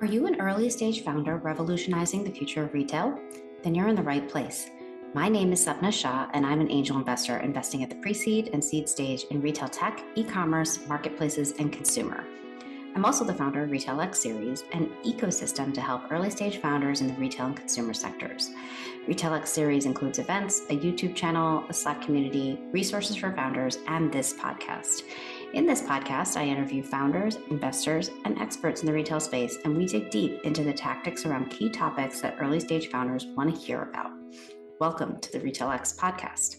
Are you an early stage founder revolutionizing the future of retail? Then you're in the right place. My name is Sapna Shah, and I'm an angel investor investing at the pre-seed and seed stage in retail tech, e-commerce, marketplaces, and consumer. I'm also the founder of Retail X Series, an ecosystem to help early stage founders in the retail and consumer sectors. Retail X Series includes events, a YouTube channel, a Slack community, resources for founders, and this podcast. In this podcast, I interview founders, investors, and experts in the retail space, and we dig deep into the tactics around key topics that early stage founders want to hear about. Welcome to the Retail X podcast.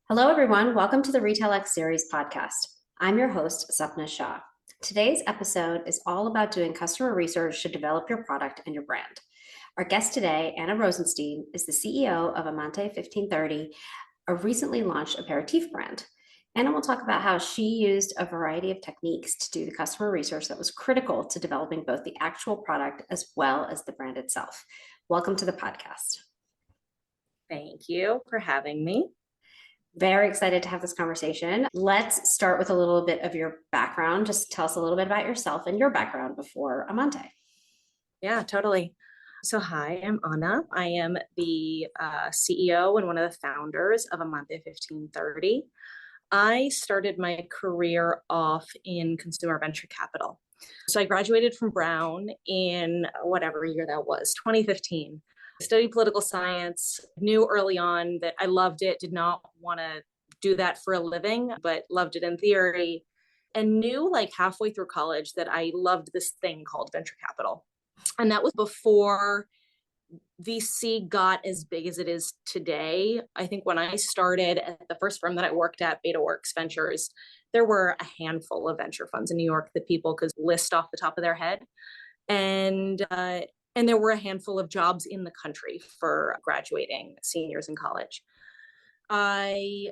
Hello, everyone. Welcome to the Retail X Series podcast. I'm your host, Sapna Shah. Today's episode is all about doing customer research to develop your product and your brand. Our guest today, Ann Rosenstein, is the CEO of Amante 1530, a recently launched aperitif brand. Anna will talk about how she used a variety of techniques to do the customer research that was critical to developing both the actual product as well as the brand itself. Welcome to the podcast. Thank you for having me. Very excited to have this conversation. Let's start with a little bit of your background. Just tell us a little bit about yourself and your background before Amante. Yeah, totally. So hi, I'm Anna. I am the CEO and one of the founders of Amante 1530. I started my career off in consumer venture capital. So I graduated from Brown in whatever year that was, 2015. Studied political science, knew early on that I loved it, did not want to do that for a living, but loved it in theory, and knew like halfway through college that I loved this thing called venture capital. And that was before VC got as big as it is today. I think when I started at the first firm that I worked at, BetaWorks Ventures, there were a handful of venture funds in New York that people could list off the top of their head. And there were a handful of jobs in the country for graduating seniors in college. I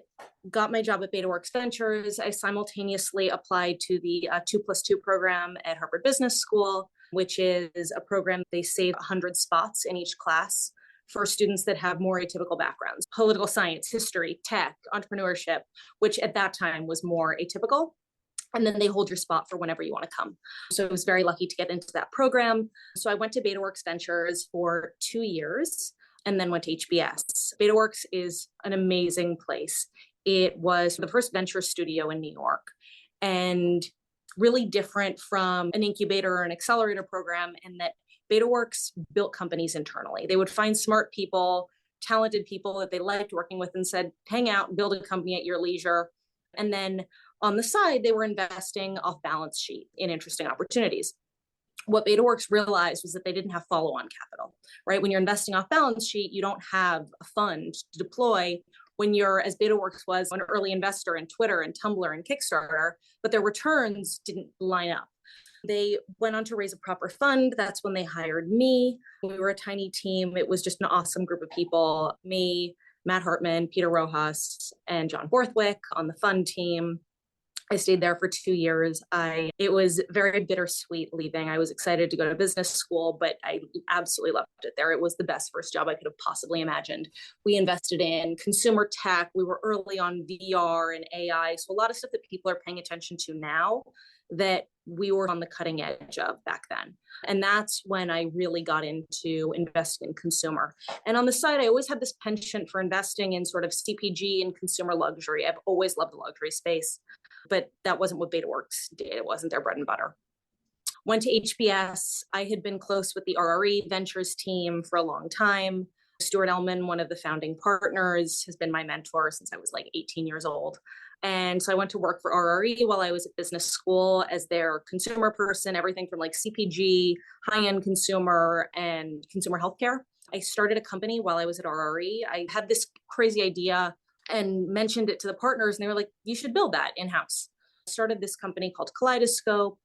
got my job at BetaWorks Ventures. I simultaneously applied to the 2+2 program at Harvard Business School, which is a program they save 100 spots in each class for students that have more atypical backgrounds: political science, history, tech, entrepreneurship, which at that time was more atypical. And then they hold your spot for whenever you want to come. So I was very lucky to get into that program. So I went to BetaWorks Ventures for 2 years and then went to HBS. BetaWorks is an amazing place. It was the first venture studio in New York and really different from an incubator or an accelerator program in that BetaWorks built companies internally. They would find smart people, talented people that they liked working with and said, hang out, build a company at your leisure. And then on the side, they were investing off balance sheet in interesting opportunities. What BetaWorks realized was that they didn't have follow-on capital, right? When you're investing off balance sheet, you don't have a fund to deploy when you're, as BetaWorks was, an early investor in Twitter and Tumblr and Kickstarter, but their returns didn't line up. They went on to raise a proper fund. That's when they hired me. We were a tiny team. It was just an awesome group of people. Me, Matt Hartman, Peter Rojas, and John Borthwick on the fund team. I stayed there for 2 years. It was very bittersweet leaving. I was excited to go to business school, but I absolutely loved it there. It was the best first job I could have possibly imagined. We invested in consumer tech. We were early on VR and AI. So a lot of stuff that people are paying attention to now that we were on the cutting edge of back then. And that's when I really got into investing in consumer. And on the side, I always had this penchant for investing in sort of CPG and consumer luxury. I've always loved the luxury space, but that wasn't what BetaWorks did. It wasn't their bread and butter. Went to HBS. I had been close with the RRE Ventures team for a long time. Stuart Elman, one of the founding partners, has been my mentor since I was like 18 years old. And so I went to work for RRE while I was at business school as their consumer person, everything from like CPG, high-end consumer, and consumer healthcare. I started a company while I was at RRE. I had this crazy idea and mentioned it to the partners, and they were like, you should build that in-house. I started this company called Kaleidoscope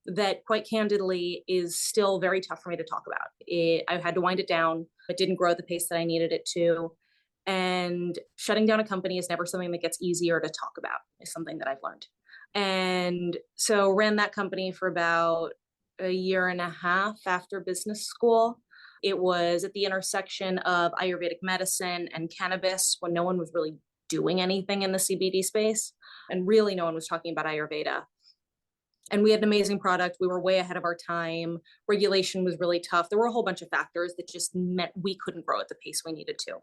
that quite candidly is still very tough for me to talk about. I had to wind it down. It didn't grow at the pace that I needed it to. And shutting down a company is never something that gets easier to talk about. It's something that I've learned. And so ran that company for about a year and a half after business school. It was at the intersection of Ayurvedic medicine and cannabis when no one was really doing anything in the CBD space. And really no one was talking about Ayurveda. And we had an amazing product. We were way ahead of our time. Regulation was really tough. There were a whole bunch of factors that just meant we couldn't grow at the pace we needed to.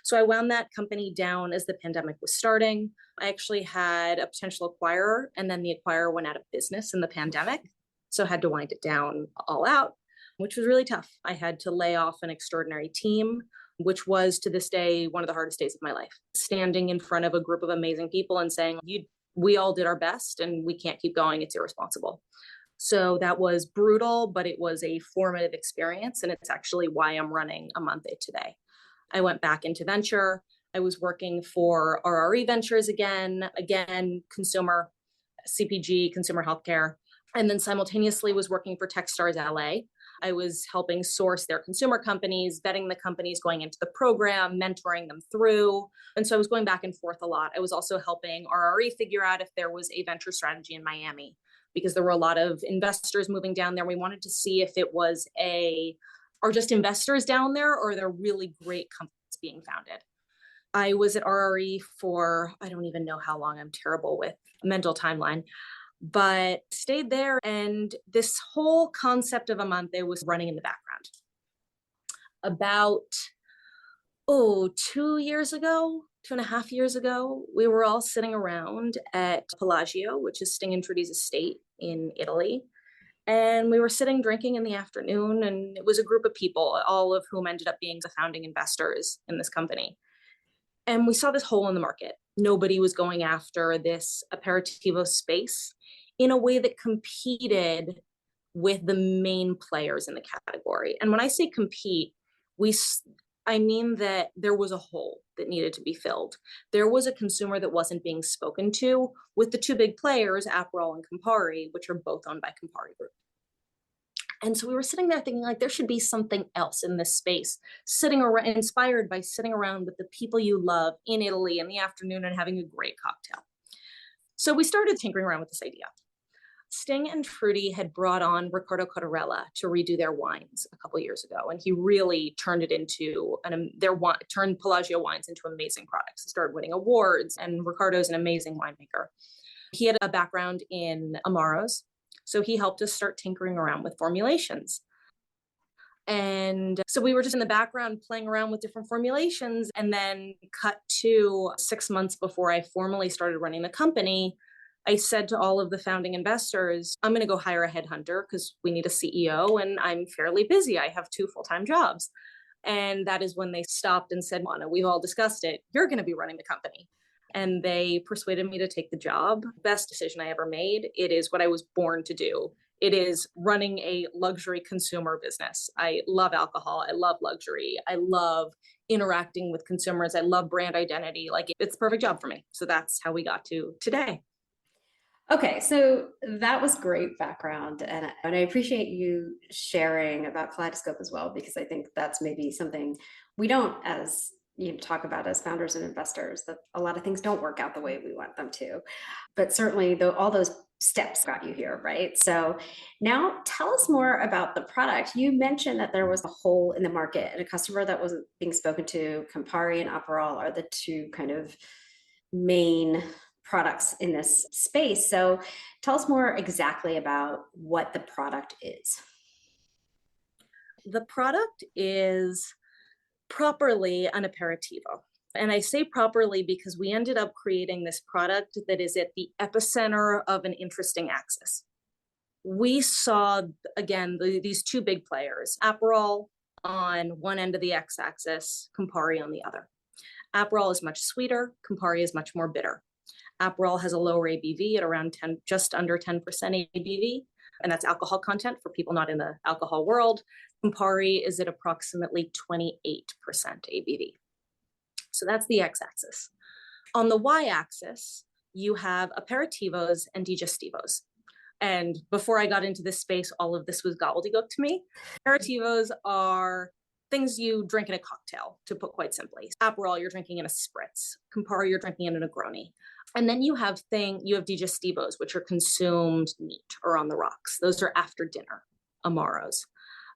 So I wound that company down as the pandemic was starting. I actually had a potential acquirer, and then the acquirer went out of business in the pandemic. So I had to wind it down all out, which was really tough. I had to lay off an extraordinary team, which was to this day one of the hardest days of my life. Standing in front of a group of amazing people and saying, we all did our best and we can't keep going. It's irresponsible. So that was brutal, but it was a formative experience. And it's actually why I'm running Amante today. I went back into venture. I was working for RRE Ventures again, consumer, CPG, consumer healthcare, and then simultaneously was working for Techstars LA. I was helping source their consumer companies, vetting the companies going into the program, mentoring them through. And so I was going back and forth a lot. I was also helping RRE figure out if there was a venture strategy in Miami, because there were a lot of investors moving down there. We wanted to see if it was are just investors down there, or they're really great companies being founded. I was at RRE for, I don't even know how long. I'm terrible with mental timeline, but stayed there. And this whole concept of Amante was running in the background. About, 2.5 years ago, we were all sitting around at Bellagio, which is Sting and Trudy's estate in Italy. And we were sitting drinking in the afternoon, and it was a group of people, all of whom ended up being the founding investors in this company. And we saw this hole in the market. Nobody was going after this aperitivo space in a way that competed with the main players in the category. And when I say compete, I mean that there was a hole that needed to be filled. There was a consumer that wasn't being spoken to with the two big players, Aperol and Campari, which are both owned by Campari Group. And so we were sitting there thinking, like, there should be something else in this space, sitting around, inspired by sitting around with the people you love in Italy in the afternoon and having a great cocktail. So we started tinkering around with this idea. Sting and Trudy had brought on Riccardo Cottarella to redo their wines a couple of years ago, and he really turned it into turned Bellagio wines into amazing products. He started winning awards, and Riccardo's an amazing winemaker. He had a background in Amaros, so he helped us start tinkering around with formulations. And so we were just in the background playing around with different formulations, and then cut to 6 months before I formally started running the company. I said to all of the founding investors, I'm going to go hire a headhunter because we need a CEO and I'm fairly busy. I have 2 full-time jobs. And that is when they stopped and said, Mona, we've all discussed it. You're going to be running the company. And they persuaded me to take the job. Best decision I ever made. It is what I was born to do. It is running a luxury consumer business. I love alcohol. I love luxury. I love interacting with consumers. I love brand identity. Like, it's the perfect job for me. So that's how we got to today. Okay, so that was great background, and I appreciate you sharing about Kaleidoscope as well, because I think that's maybe something we don't as talk about as founders and investors, that a lot of things don't work out the way we want them to. But certainly all those steps got you here, right? So now tell us more about the product. You mentioned that there was a hole in the market and a customer that wasn't being spoken to. Campari and Aperol are the two kind of main products in this space. So tell us more exactly about what the product is. The product is properly an aperitivo. And I say properly because we ended up creating this product that is at the epicenter of an interesting axis. We saw, again, these two big players, Aperol on one end of the x-axis, Campari on the other. Aperol is much sweeter, Campari is much more bitter. Aperol has a lower ABV at around just under 10% ABV, and that's alcohol content for people not in the alcohol world. Campari is at approximately 28% ABV. So that's the x-axis. On the y-axis, you have aperitivos and digestivos. And before I got into this space, all of this was gobbledygook to me. Aperitivos are things you drink in a cocktail, to put quite simply. Aperol, you're drinking in a spritz. Campari, you're drinking in a Negroni. And then you have digestivos, which are consumed neat or on the rocks. Those are after dinner, Amaros.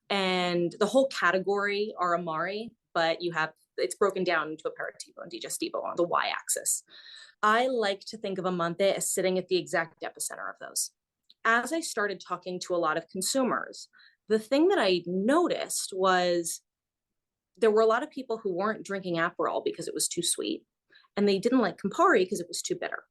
And the whole category are Amari, but it's broken down into aperitivo and digestivo on the y-axis. I like to think of Amante as sitting at the exact epicenter of those. as I started talking to a lot of consumers, the thing that I noticed was there were a lot of people who weren't drinking Aperol because it was too sweet, and they didn't like Campari because it was too bitter.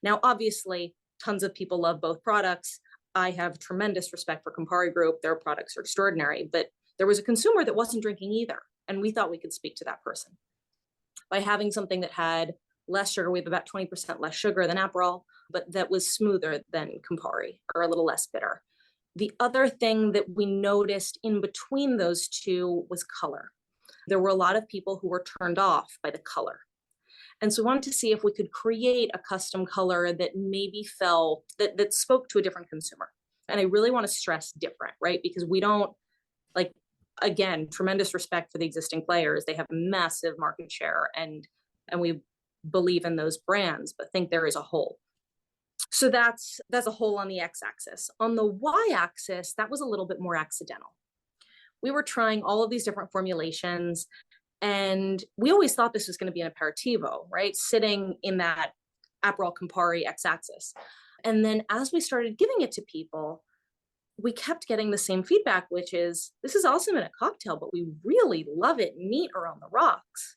Now, obviously, tons of people love both products. I have tremendous respect for Campari Group. Their products are extraordinary, but there was a consumer that wasn't drinking either, and we thought we could speak to that person by having something that had less sugar. We have about 20% less sugar than Aperol, but that was smoother than Campari, or a little less bitter. The other thing that we noticed in between those two was color. There were a lot of people who were turned off by the color. And so we wanted to see if we could create a custom color that maybe felt that spoke to a different consumer. And I really want to stress different, right? Because we don't, like, again, tremendous respect for the existing players. They have massive market share, and we believe in those brands, but think there is a hole. So that's a hole on the x-axis. On the y-axis, that was a little bit more accidental. We were trying all of these different formulations, and we always thought this was going to be an aperitivo, right? Sitting in that Aperol Campari x-axis. And then as we started giving it to people, we kept getting the same feedback, which is, this is awesome in a cocktail, but we really love it neat or on the rocks.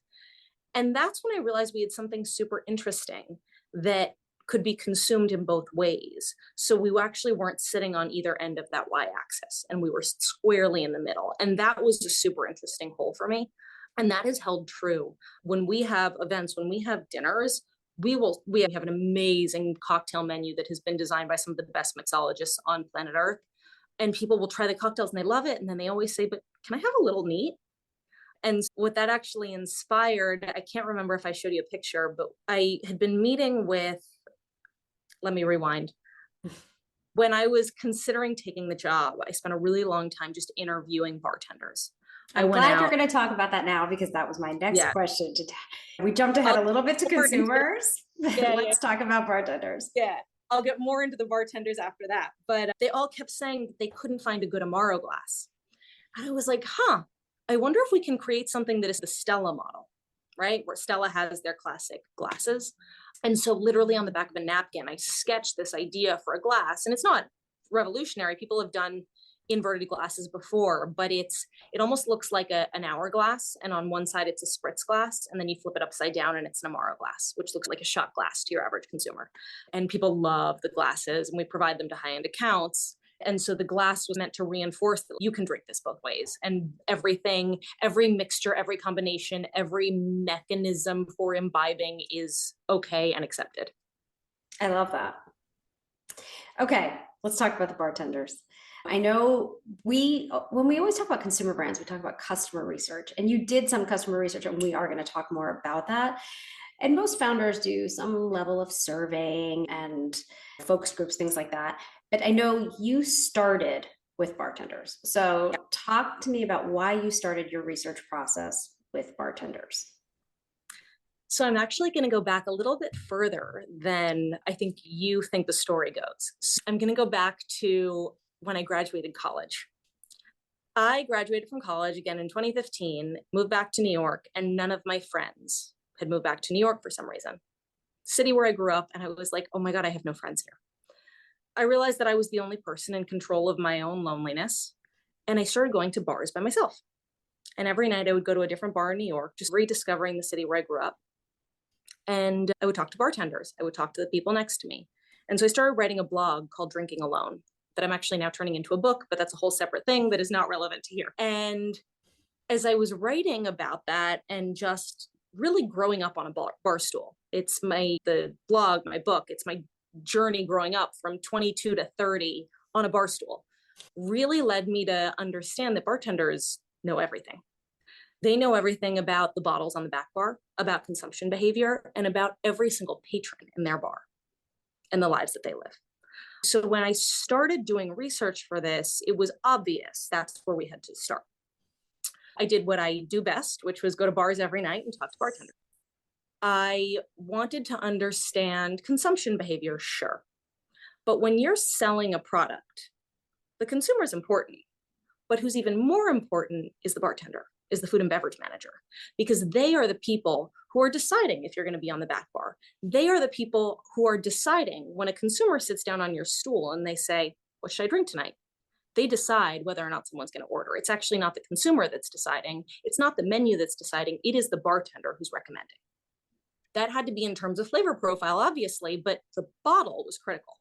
And that's when I realized we had something super interesting that could be consumed in both ways. So we actually weren't sitting on either end of that y-axis, and we were squarely in the middle. And that was a super interesting hole for me. And that has held true. When we have events, when we have dinners, we have an amazing cocktail menu that has been designed by some of the best mixologists on planet Earth. And people will try the cocktails and they love it. And then they always say, but can I have a little neat? And what that actually inspired, I can't remember if I showed you a picture, but I had been meeting with, let me rewind. When I was considering taking the job, I spent a really long time just interviewing bartenders. I'm glad you're going to talk about that now, because that was my next question. We jumped ahead a little bit to consumers. Let's talk about bartenders. Yeah, I'll get more into the bartenders after that. But they all kept saying that they couldn't find a good Amaro glass. And I was like, I wonder if we can create something that is the Stella model, right? Where Stella has their classic glasses. And so literally on the back of a napkin, I sketched this idea for a glass. And it's not revolutionary. People have done inverted glasses before, but it almost looks like an hourglass. And on one side, it's a spritz glass. And then you flip it upside down and it's an Amaro glass, which looks like a shot glass to your average consumer. And people love the glasses, and we provide them to high-end accounts. And so the glass was meant to reinforce that you can drink this both ways. And everything, every mixture, every combination, every mechanism for imbibing is okay and accepted. I love that. Okay, let's talk about the bartenders. I know when we always talk about consumer brands, we talk about customer research, and you did some customer research, and we are going to talk more about that. And most founders do some level of surveying and focus groups, things like that. But I know you started with bartenders. So talk to me about why you started your research process with bartenders. So I'm actually going to go back a little bit further than I think you think the story goes. So I'm going to go back to when I graduated college. I graduated from college again in 2015, moved back to New York, and none of my friends had moved back to New York for some reason. City where I grew up, and I was like, oh my God, I have no friends here. I realized that I was the only person in control of my own loneliness, and I started going to bars by myself. And every night I would go to a different bar in New York, just rediscovering the city where I grew up. And I would talk to bartenders. I would talk to the people next to me. And so I started writing a blog called Drinking Alone that I'm actually now turning into a book, but that's a whole separate thing that is not relevant to here. And as I was writing about that and just really growing up on a bar stool, it's the blog, my book, it's my journey growing up from 22 to 30 on a bar stool, really led me to understand that bartenders know everything. They know everything about the bottles on the back bar, about consumption behavior, and about every single patron in their bar and the lives that they live. So when I started doing research for this, it was obvious that's where we had to start. I did what I do best, which was go to bars every night and talk to bartenders. I wanted to understand consumption behavior, sure. But when you're selling a product, the consumer is important. But who's even more important is the bartender, is the food and beverage manager, because they are the people who are deciding if you're going to be on the back bar. They are the people who are deciding when a consumer sits down on your stool and they say, what should I drink tonight? They decide whether or not someone's going to order. It's actually not the consumer that's deciding. It's not the menu that's deciding. It is the bartender who's recommending. That had to be in terms of flavor profile, obviously, but the bottle was critical.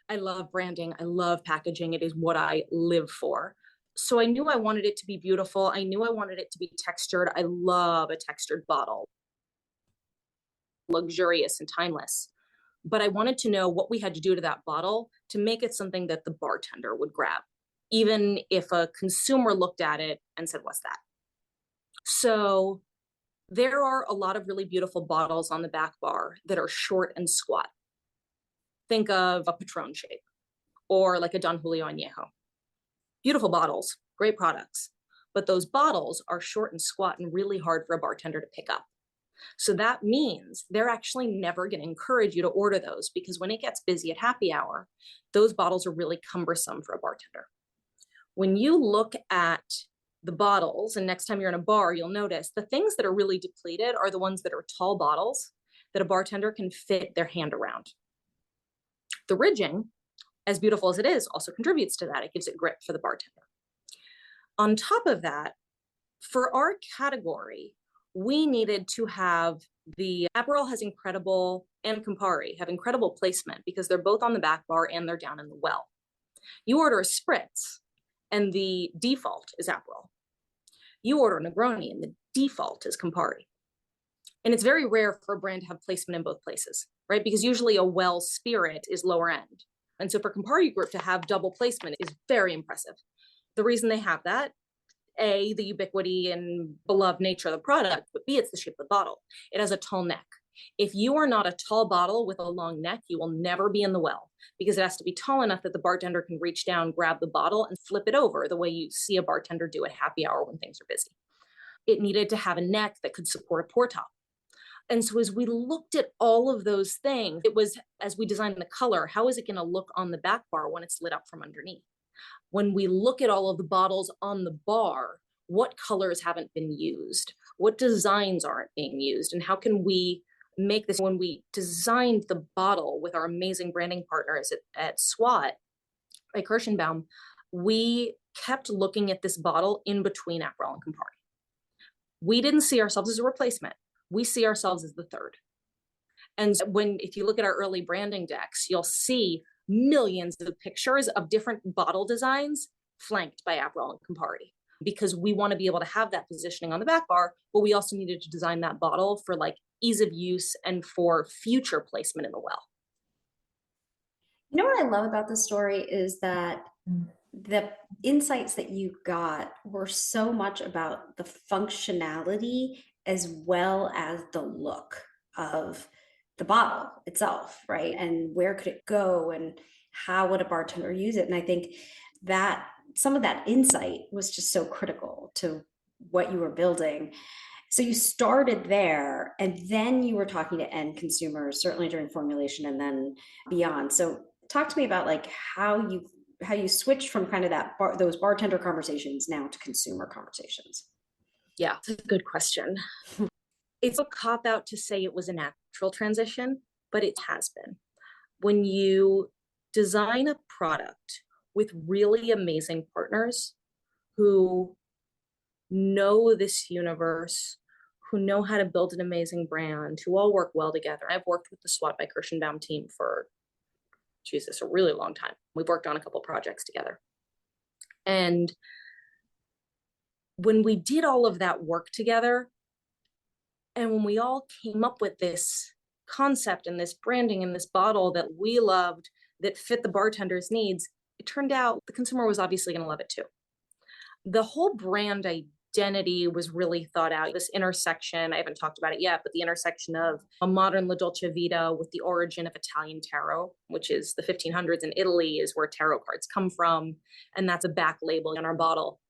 I love branding. I love packaging. It is what I live for. So I knew I wanted it to be beautiful. I knew I wanted it to be textured. I love a textured bottle, luxurious and timeless. But I wanted to know what we had to do to that bottle to make it something that the bartender would grab, even if a consumer looked at it and said, what's that? So there are a lot of really beautiful bottles on the back bar that are short and squat. Think of a Patron shape or like a Don Julio Añejo. Beautiful bottles, great products, but those bottles are short and squat and really hard for a bartender to pick up. So that means they're actually never going to encourage you to order those, because when it gets busy at happy hour, those bottles are really cumbersome for a bartender. When you look at the bottles, and next time you're in a bar, you'll notice the things that are really depleted are the ones that are tall bottles that a bartender can fit their hand around. The ridging, as beautiful as it is, also contributes to that. It gives it grip for the bartender. On top of that, for our category, we needed to have the Aperol has incredible, and Campari have incredible placement because they're both on the back bar and they're down in the well. You order a spritz and the default is Aperol. You order a Negroni and the default is Campari. And it's very rare for a brand to have placement in both places, right? Because usually a well spirit is lower end. And so for Campari Group to have double placement is very impressive. The reason they have that, A, the ubiquity and beloved nature of the product, but B, it's the shape of the bottle. It has a tall neck. If you are not a tall bottle with a long neck, you will never be in the well, because it has to be tall enough that the bartender can reach down, grab the bottle, and flip it over the way you see a bartender do at happy hour when things are busy. It needed to have a neck that could support a pour top. And so as we looked at all of those things, it was, as we designed the color, how is it going to look on the back bar when it's lit up from underneath? When we look at all of the bottles on the bar, what colors haven't been used? What designs aren't being used? And how can we make this? When we designed the bottle with our amazing branding partners at SWAT by Kirschenbaum, we kept looking at this bottle in between Aperol and Campari. We didn't see ourselves as a replacement. We see ourselves as the third. And if you look at our early branding decks, you'll see millions of pictures of different bottle designs flanked by Aperol and Campari, because we want to be able to have that positioning on the back bar, but we also needed to design that bottle for like ease of use and for future placement in the well. You know what I love about this story is that the insights that you got were so much about the functionality as well as the look of the bottle itself, right? And where could it go and how would a bartender use it? And I think that some of that insight was just so critical to what you were building. So you started there and then you were talking to end consumers, certainly during formulation and then beyond. So talk to me about like how you switched from kind of those bartender conversations now to consumer conversations. Yeah, it's a good question. It's a cop out to say it was a natural transition, but it has been. When you design a product with really amazing partners who know this universe, who know how to build an amazing brand, who all work well together. I've worked with the SWAT by Kirschenbaum team for, Jesus, a really long time. We've worked on a couple projects together. And when we did all of that work together, and when we all came up with this concept and this branding and this bottle that we loved, that fit the bartender's needs, it turned out the consumer was obviously going to love it too. The whole brand identity was really thought out. This intersection, I haven't talked about it yet, but the intersection of a modern La Dolce Vita with the origin of Italian tarot, which is the 1500s in Italy is where tarot cards come from. And that's a back label on our bottle.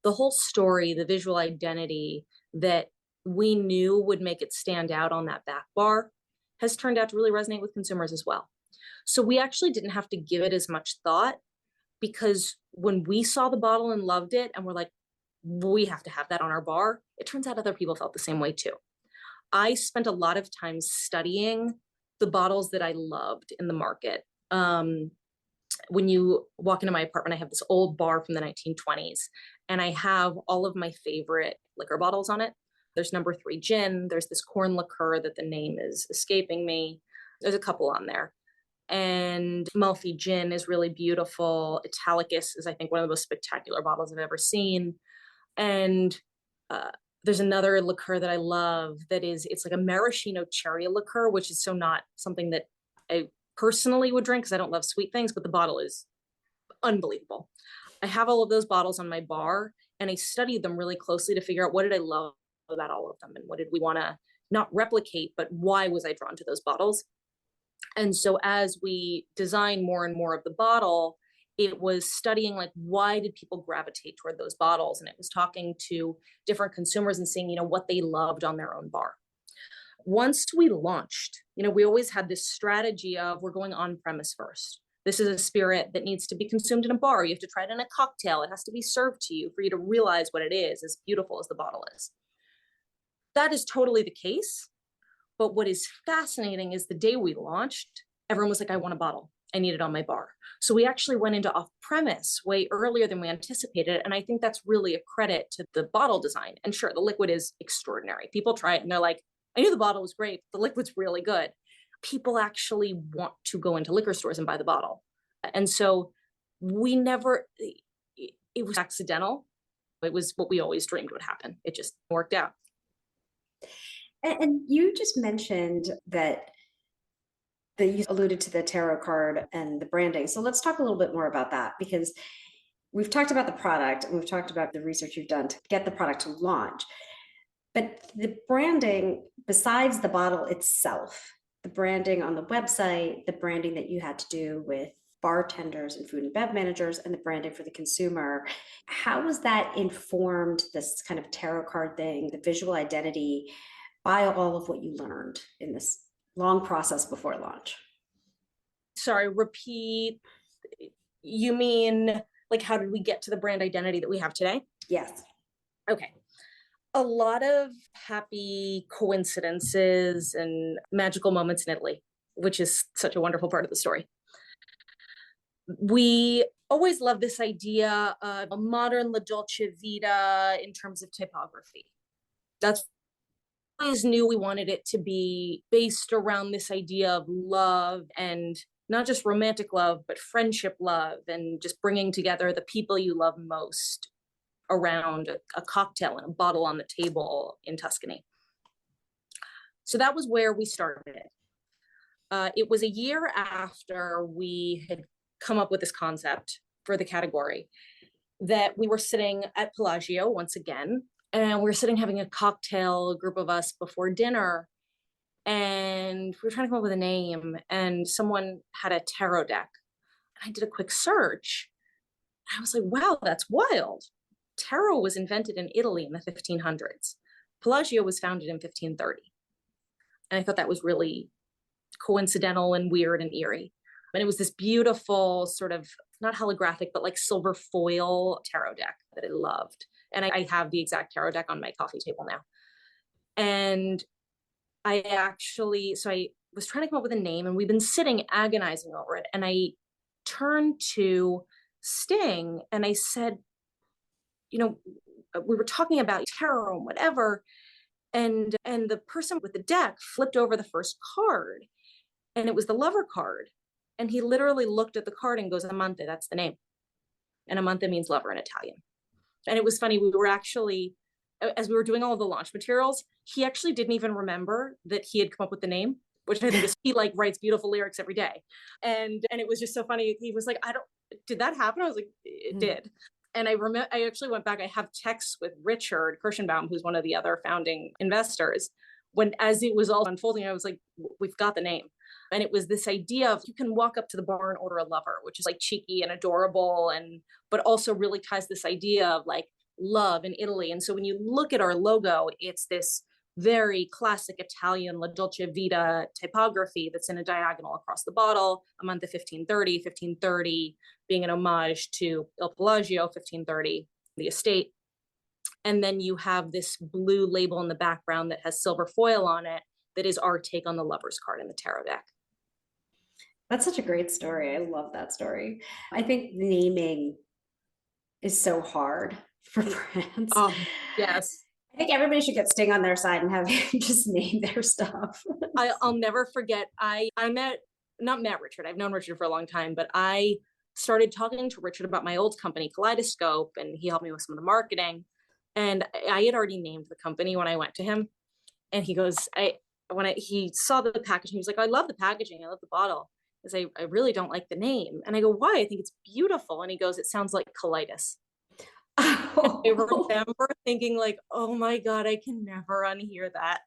The whole story, the visual identity that we knew would make it stand out on that back bar has turned out to really resonate with consumers as well. So we actually didn't have to give it as much thought, because when we saw the bottle and loved it and we're like, we have to have that on our bar, it turns out other people felt the same way too. I spent a lot of time studying the bottles that I loved in the market. And When you walk into my apartment, I have this old bar from the 1920s, and I have all of my favorite liquor bottles on it. There's number 3 gin. There's this corn liqueur that the name is escaping me. There's a couple on there. And Malfi gin is really beautiful. Italicus is, I think, one of the most spectacular bottles I've ever seen. And uh, there's another liqueur that I love it's like a maraschino cherry liqueur, which is so not something that I personally would drink because I don't love sweet things, but the bottle is unbelievable. I have all of those bottles on my bar, and I studied them really closely to figure out what did I love about all of them and what did we want to not replicate, but why was I drawn to those bottles? And so as we design more and more of the bottle, it was studying like why did people gravitate toward those bottles, and it was talking to different consumers and seeing what they loved on their own bar. Once we launched, we always had this strategy of we're going on premise first. This is a spirit that needs to be consumed in a bar. You have to try it in a cocktail. It has to be served to you for you to realize what it is, as beautiful as the bottle is. That is totally the case. But what is fascinating is the day we launched, everyone was like, I want a bottle. I need it on my bar. So we actually went into off-premise way earlier than we anticipated. And I think that's really a credit to the bottle design. And sure, the liquid is extraordinary. People try it and they're like, I knew the bottle was great. The liquid's really good. People actually want to go into liquor stores and buy the bottle. And so it was accidental. It was what we always dreamed would happen. It just worked out. And you just mentioned that you alluded to the tarot card and the branding. So let's talk a little bit more about that, because we've talked about the product and we've talked about the research you've done to get the product to launch. But the branding, besides the bottle itself, the branding on the website, the branding that you had to do with bartenders and food and bev managers, and the branding for the consumer, how was that informed, this kind of tarot card thing, the visual identity, by all of what you learned in this long process before launch? Sorry, repeat. You mean like how did we get to the brand identity that we have today? Yes. Okay. A lot of happy coincidences and magical moments in Italy, which is such a wonderful part of the story. We always love this idea of a modern La Dolce Vita in terms of typography. That's always knew we wanted it to be based around this idea of love, and not just romantic love, but friendship love, and just bringing together the people you love most around a cocktail and a bottle on the table in Tuscany. So that was where we started. It was a year after we had come up with this concept for the category that we were sitting at Pelagio once again, and we were sitting having a cocktail, a group of us, before dinner, and we were trying to come up with a name, and someone had a tarot deck. I did a quick search. I was like, wow, that's wild. Tarot was invented in Italy in the 1500s. Pelagio was founded in 1530. And I thought that was really coincidental and weird and eerie. And it was this beautiful sort of, not holographic, but like silver foil tarot deck that I loved. And I have the exact tarot deck on my coffee table now. And I was trying to come up with a name, and we've been sitting agonizing over it. And I turned to Sting and I said, we were talking about tarot and whatever. And the person with the deck flipped over the first card, and it was the lover card. And he literally looked at the card and goes, Amante, that's the name. And Amante means lover in Italian. And it was funny, we were actually, as we were doing all of the launch materials, he actually didn't even remember that he had come up with the name, which I think is, he like writes beautiful lyrics every day. And it was just so funny. He was like, did that happen? I was like, it did. And I actually went back, I have texts with Richard Kirschenbaum, who's one of the other founding investors, as it was all unfolding, I was like, we've got the name. And it was this idea of you can walk up to the bar and order a lover, which is like cheeky and adorable, but also really ties this idea of like love in Italy. And so when you look at our logo, it's this very classic Italian La Dolce Vita typography that's in a diagonal across the bottle, Amante 1530 being an homage to Il Pelagio 1530, the estate. And then you have this blue label in the background that has silver foil on it that is our take on the lover's card in the tarot deck. That's such a great story. I love that story. I think naming is so hard for brands. Oh, yes. I think everybody should get Sting on their side and have him just name their stuff. I'll never forget. I met, not met Richard. I've known Richard for a long time, but I started talking to Richard about my old company, Kaleidoscope, and he helped me with some of the marketing. And I had already named the company when I went to him, and he goes, he saw the packaging, he was like, I love the packaging, I love the bottle. I really don't like the name. And I go, why? I think it's beautiful. And he goes, it sounds like colitis. And I remember thinking like, oh my God, I can never unhear that.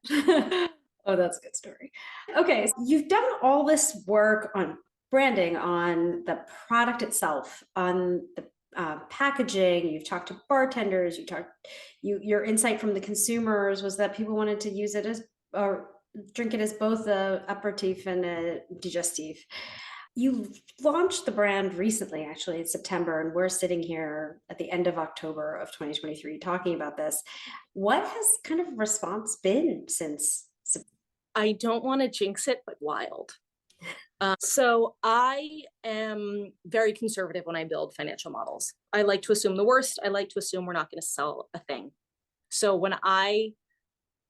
Oh, that's a good story. Okay, so you've done all this work on branding, on the product itself, on the packaging. You've talked to bartenders. Your insight from the consumers was that people wanted to use it as or drink it as both a aperitif and a digestif. You launched the brand recently, actually in September, and we're sitting here at the end of October of 2023 talking about this. What has kind of response been since? I don't want to jinx it, but wild. So I am very conservative when I build financial models. I like to assume the worst. I like to assume we're not going to sell a thing. So when I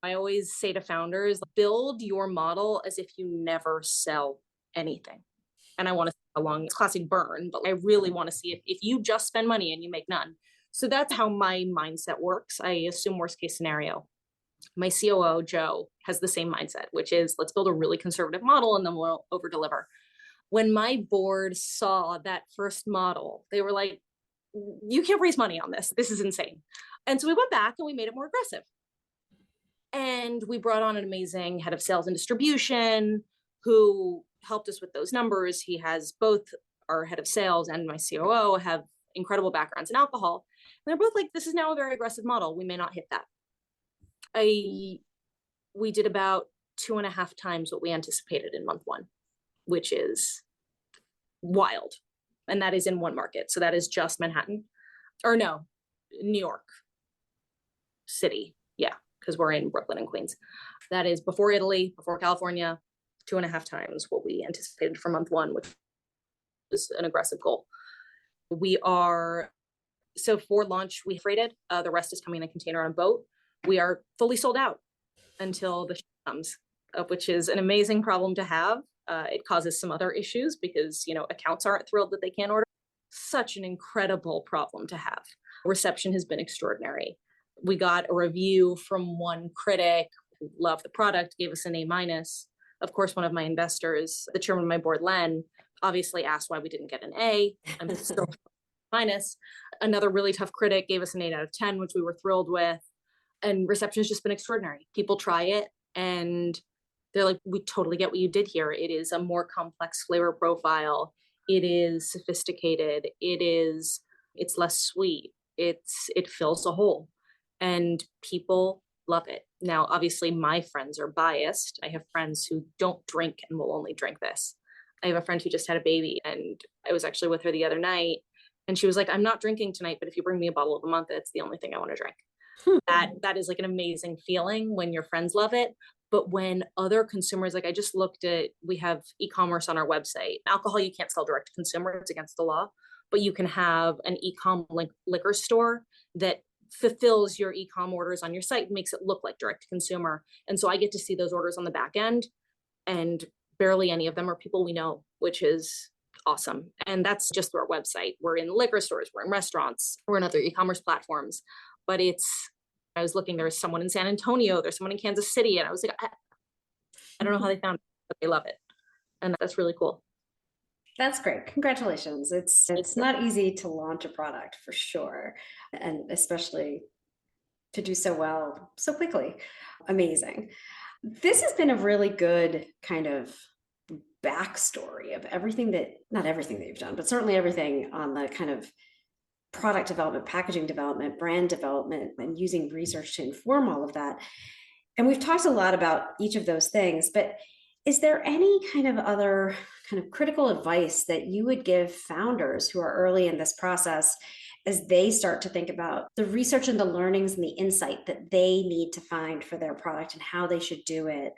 always say to founders, build your model as if you never sell anything. And I want to see how long, it's classic burn, but I really want to see if you just spend money and you make none. So that's how my mindset works. I assume worst case scenario. My COO, Joe, has the same mindset, which is let's build a really conservative model and then we'll over deliver. When my board saw that first model, they were like, you can't raise money on this. This is insane. And so we went back and we made it more aggressive. And we brought on an amazing head of sales and distribution who helped us with those numbers. He has both our head of sales and my COO have incredible backgrounds in alcohol. And they're both like, this is now a very aggressive model. We may not hit that. We did about 2.5 times what we anticipated in month one, which is wild. And that is in one market. So that is just Manhattan, or no, New York City. Yeah, because we're in Brooklyn and Queens. That is before Italy, before California, 2.5 times what we anticipated for month one, which is an aggressive goal. So for launch, we freighted. The rest is coming in a container on a boat. We are fully sold out until the ship comes, which is an amazing problem to have. It causes some other issues because, accounts aren't thrilled that they can't order. Such an incredible problem to have. Reception has been extraordinary. We got a review from one critic who loved the product, gave us an A-. Of course, one of my investors, the chairman of my board, Len, obviously asked why we didn't get an A. I'm still minus. Another really tough critic gave us an 8 out of 10, which we were thrilled with. And reception has just been extraordinary. People try it and they're like, we totally get what you did here. It is a more complex flavor profile. It is sophisticated. It's less sweet. It fills a hole and people love it. Now, obviously my friends are biased. I have friends who don't drink and will only drink this. I have a friend who just had a baby and I was actually with her the other night and she was like, I'm not drinking tonight, but if you bring me a bottle of Amante, it's the only thing I want to drink. That is like an amazing feeling when your friends love it. But when other consumers, like I just looked at, we have e-commerce on our website. Alcohol, you can't sell direct to consumer, it's against the law, but you can have an e-com liquor store that fulfills your e-com orders on your site and makes it look like direct to consumer. And so I get to see those orders on the back end and barely any of them are people we know, which is awesome. And that's just through our website. We're in liquor stores, we're in restaurants, we're in other e-commerce platforms. But I was looking, there's someone in San Antonio, there's someone in Kansas City. And I was like, I don't know how they found it, but they love it. And that's really cool. That's great. Congratulations. It's not easy to launch a product for sure. And especially to do so well, so quickly. Amazing. This has been a really good kind of backstory of not everything that you've done, but certainly everything on the kind of product development, packaging development, brand development, and using research to inform all of that. And we've talked a lot about each of those things, but is there any kind of other kind of critical advice that you would give founders who are early in this process as they start to think about the research and the learnings and the insight that they need to find for their product and how they should do it?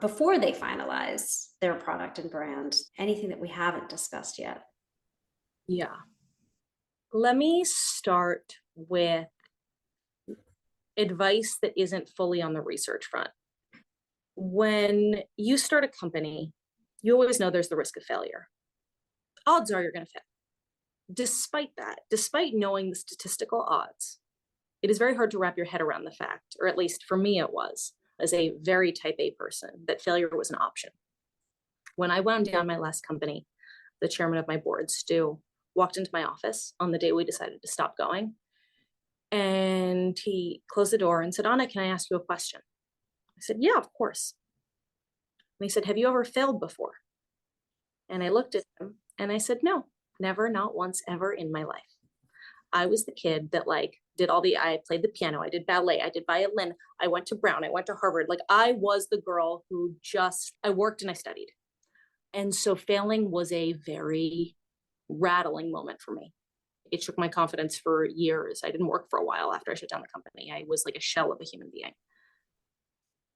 before they finalize their product and brand? Anything that we haven't discussed yet? Yeah. Let me start with advice that isn't fully on the research front. When you start a company, you always know there's the risk of failure. Odds are you're going to fail. Despite that, despite knowing the statistical odds, it is very hard to wrap your head around the fact, or at least for me it was, as a very type A person, that failure was an option. When I wound down my last company, the chairman of my board, Stu, walked into my office on the day we decided to stop going. And he closed the door and said, Anna, can I ask you a question? I said, yeah, of course. And he said, have you ever failed before? And I looked at him and I said, no, never, not once, ever in my life. I was the kid that I played the piano, I did ballet, I did violin, I went to Brown, I went to Harvard. I was the girl who I worked and I studied. And so failing was a very rattling moment for me. It shook my confidence for years. I didn't work for a while after I shut down the company. I was like a shell of a human being.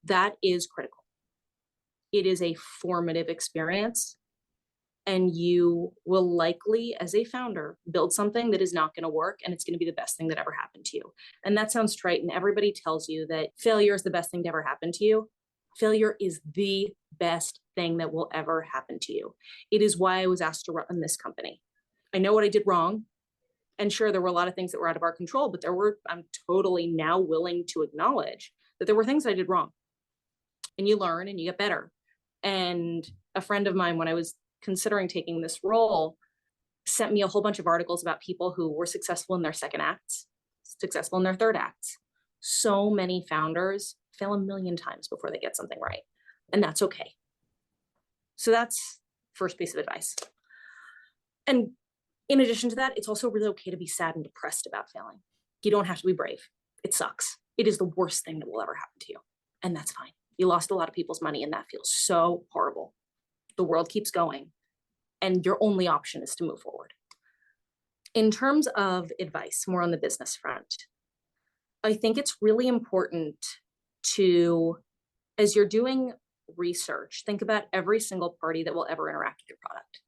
That is critical. It is a formative experience. And you will likely, as a founder, build something that is not going to work, and it's going to be the best thing that ever happened to you. And that sounds trite, and everybody tells you that failure is the best thing to ever happen to you. Failure is the best thing that will ever happen to you. It is why I was asked to run this company. I know what I did wrong. And sure, there were a lot of things that were out of our control, but I'm totally now willing to acknowledge that there were things I did wrong. And you learn and you get better. And a friend of mine, when I was considering taking this role, sent me a whole bunch of articles about people who were successful in their second acts, successful in their third acts. So many founders fail a million times before they get something right. And that's okay. So that's first piece of advice. And in addition to that, it's also really okay to be sad and depressed about failing. You don't have to be brave. It sucks. It is the worst thing that will ever happen to you. And that's fine. You lost a lot of people's money and that feels so horrible. The world keeps going and your only option is to move forward. In terms of advice, more on the business front, I think it's really important to, as you're doing research, think about every single party that will ever interact with your product.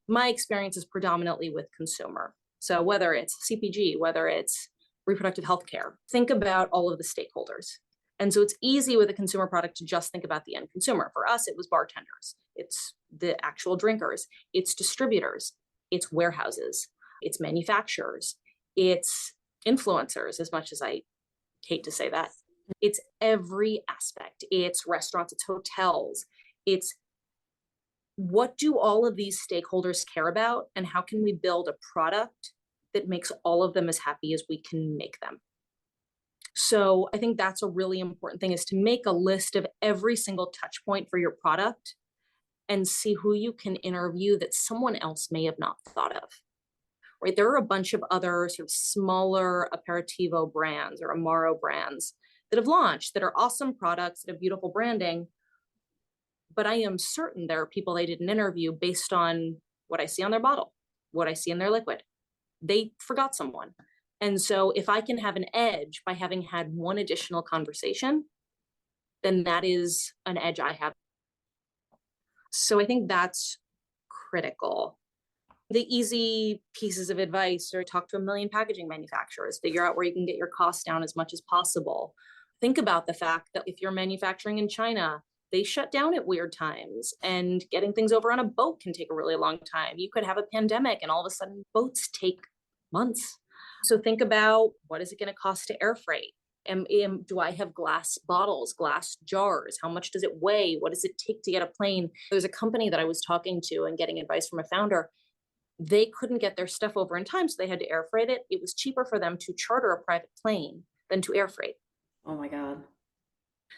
My experience is predominantly with consumer. So whether it's CPG, whether it's reproductive health care, think about all of the stakeholders. And so it's easy with a consumer product to just think about the end consumer. For us, it was bartenders. It's the actual drinkers. It's distributors. It's warehouses. It's manufacturers. It's influencers, as much as I hate to say that. It's every aspect. It's restaurants, it's hotels. It's what do all of these stakeholders care about, and how can we build a product that makes all of them as happy as we can make them? So I think that's a really important thing, is to make a list of every single touch point for your product and see who you can interview that someone else may have not thought of, right? There are a bunch of other sort of smaller aperitivo brands or Amaro brands that have launched that are awesome products that have beautiful branding, but I am certain there are people they didn't interview based on what I see on their bottle, what I see in their liquid. They forgot someone. And so if I can have an edge by having had one additional conversation, then that is an edge I have. So I think that's critical. The easy pieces of advice are talk to a million packaging manufacturers, figure out where you can get your costs down as much as possible. Think about the fact that if you're manufacturing in China, they shut down at weird times, and getting things over on a boat can take a really long time. You could have a pandemic and all of a sudden boats take months. So think about, what is it going to cost to air freight? Do I have glass bottles, glass jars? How much does it weigh? What does it take to get a plane? There's a company that I was talking to and getting advice from a founder. They couldn't get their stuff over in time, so they had to air freight it. It was cheaper for them to charter a private plane than to air freight. Oh my God.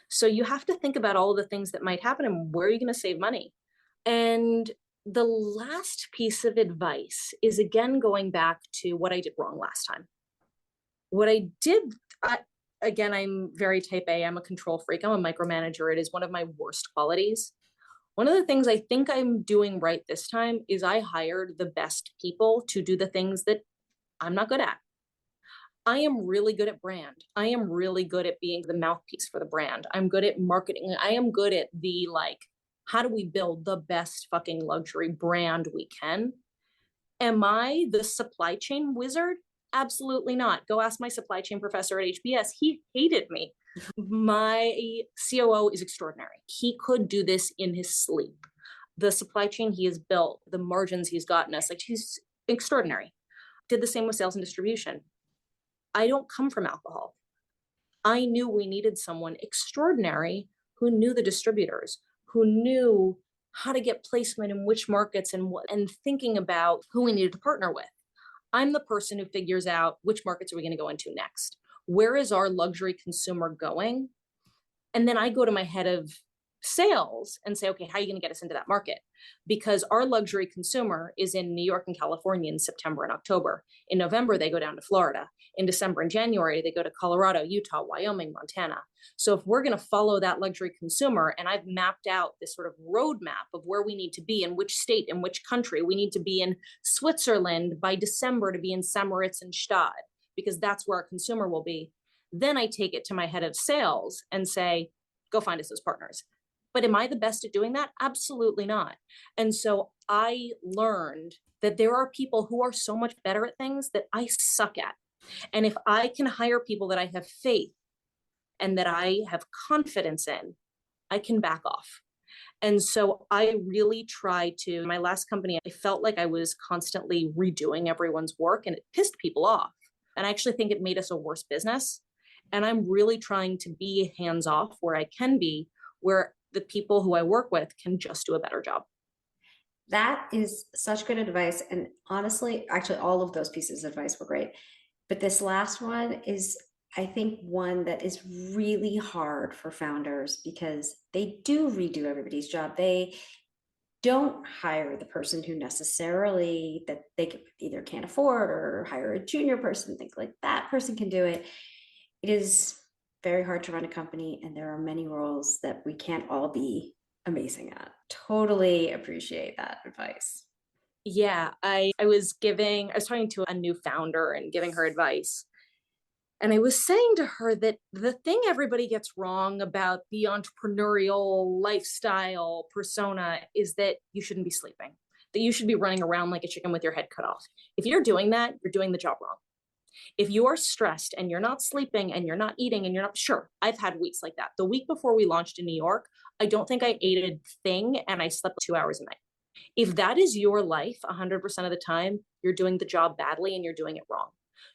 So you have to think about all of the things that might happen and where are you going to save money? And the last piece of advice is, again, going back to what I did wrong last time. What I did, again, I'm very type A. I'm a control freak. I'm a micromanager. It is one of my worst qualities. One of the things I think I'm doing right this time is I hired the best people to do the things that I'm not good at. I am really good at brand. I am really good at being the mouthpiece for the brand. I'm good at marketing. I am good at the like, how do we build the best fucking luxury brand we can? Am I the supply chain wizard? Absolutely not. Go ask my supply chain professor at HBS. He hated me. My COO is extraordinary. He could do this in his sleep. The supply chain he has built, the margins he's gotten us, like he's extraordinary. Did the same with sales and distribution. I don't come from alcohol. I knew we needed someone extraordinary who knew the distributors, who knew how to get placement in which markets and thinking about who we needed to partner with. I'm the person who figures out which markets are we going to go into next. Where is our luxury consumer going? And then I go to my head of sales and say, okay, how are you going to get us into that market? Because our luxury consumer is in New York and California in September and October. In November, they go down to Florida. In December and January, they go to Colorado, Utah, Wyoming, Montana. So if we're going to follow that luxury consumer, and I've mapped out this sort of roadmap of where we need to be, in which state, in which country, we need to be in Switzerland by December to be in Samoritz and Stade, because that's where our consumer will be. Then I take it to my head of sales and say, go find us those partners. But am I the best at doing that? Absolutely not. And so I learned that there are people who are so much better at things that I suck at. And if I can hire people that I have faith and that I have confidence in, I can back off. And so I really try to, my last company, I felt like I was constantly redoing everyone's work and it pissed people off. And I actually think it made us a worse business. And I'm really trying to be hands off where I can be, where the people who I work with can just do a better job. That is such good advice. And honestly, actually, all of those pieces of advice were great. But this last one is, I think, one that is really hard for founders because they do redo everybody's job. They don't hire the person who necessarily that they either can't afford, or hire a junior person, think like that person can do it. It is very hard to run a company, and there are many roles that we can't all be amazing at. Totally appreciate that advice. Yeah, I was talking to a new founder and giving her advice. And I was saying to her that the thing everybody gets wrong about the entrepreneurial lifestyle persona is that you shouldn't be sleeping, that you should be running around like a chicken with your head cut off. If you're doing that, you're doing the job wrong. If you are stressed and you're not sleeping and you're not eating and you're not sure, I've had weeks like that. The week before we launched in New York, I don't think I ate a thing and I slept 2 hours a night. If that is your life 100% of the time, you're doing the job badly and you're doing it wrong.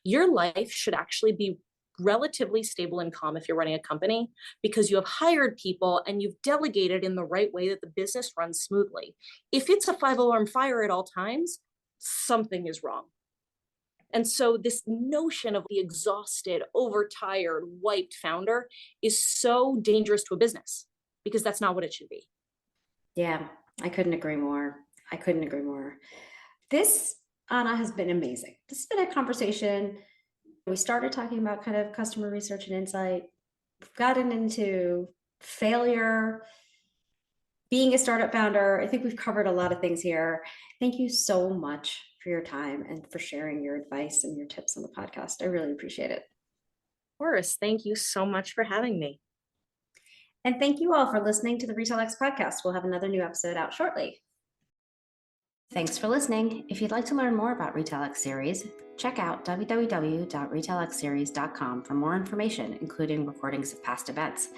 Your life should actually be relatively stable and calm if you're running a company, because you have hired people and you've delegated in the right way that the business runs smoothly. If it's a 5-alarm fire at all times, something is wrong. And so this notion of the exhausted, overtired, wiped founder is so dangerous to a business, because that's not what it should be. Yeah, I couldn't agree more. I couldn't agree more. This, Anna, has been amazing. This has been a conversation. We started talking about kind of customer research and insight. We've gotten into failure, being a startup founder. I think we've covered a lot of things here. Thank you so much for your time and for sharing your advice and your tips on the podcast. I really appreciate it. Of course. Thank you so much for having me. And thank you all for listening to the Retail X podcast. We'll have another new episode out shortly. Thanks for listening. If you'd like to learn more about Retail X Series, check out www.retailxseries.com for more information, including recordings of past events.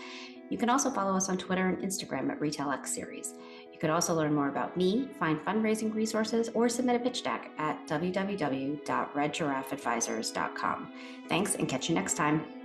You can also follow us on Twitter and Instagram at Retail X Series. You could also learn more about me, find fundraising resources, or submit a pitch deck at www.redgiraffeadvisors.com. Thanks, and catch you next time.